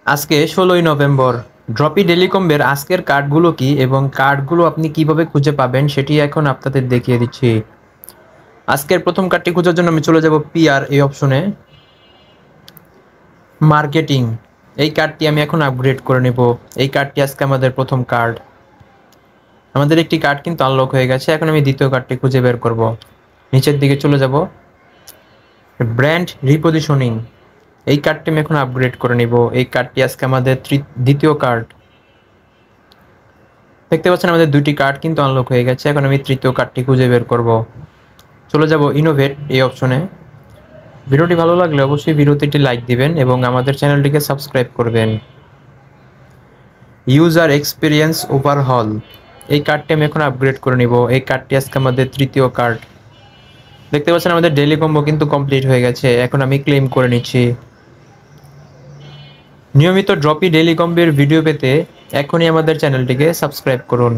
আজকে ১৬ই নভেম্বর। ড্রপি টেলিকমের আজকের কার্ডগুলো কি এবং কার্ডগুলো আপনি কিভাবে খুঁজে পাবেন সেটি এখন আপনাদের দেখিয়ে দিচ্ছি। আজকের প্রথম কার্ডটি খোঁজার জন্য আমি চলে যাব পিআর এই অপশনে। মার্কেটিং, এই কার্ডটি আমি এখন আপগ্রেড করে নেব। এই কার্ডটি আজকে আমাদের প্রথম কার্ড। আমাদের একটি কার্ড কিন্তু আনলক হয়ে গেছে। এখন আমি দ্বিতীয় কার্ডটি খুঁজে বের করব। নিচের দিকে চলে যাব, ব্র্যান্ড রিপোজিশনিং, এই কার্ডটি আমি এখন আপগ্রেড করে নিব। এই কার্ডটি আজকে আমাদের দ্বিতীয় কার্ড। দেখতে পাচ্ছেন আমাদের দুটি কার্ড কিন্তু আনলক হয়ে গেছে। এখন আমি তৃতীয় কার্ডটি খুঁজে বের করব। চলে যাব ইনোভেট এই অপশনে। ভিডিওটি ভালো লাগলে অবশ্যই ভিডিওতে লাইক দিবেন এবং আমাদের চ্যানেলটিকে সাবস্ক্রাইব করবেন। ইউজার এক্সপিরিয়েন্স ওভারহল, এই কার্ডটি আমি এখন আপগ্রেড করে নিব। এই কার্ডটি আজকে আমাদের তৃতীয় কার্ড। দেখতে পাচ্ছেন আমাদের ডেইলি কম্বো কিন্তু কমপ্লিট হয়ে গেছে। এখন আমি ক্লেম করে নিচ্ছি। নিয়মিত ড্রপি ডেইলি কম্বোর ভিডিও পেতে এখনই আমাদের চ্যানেলটিকে সাবস্ক্রাইব করুন।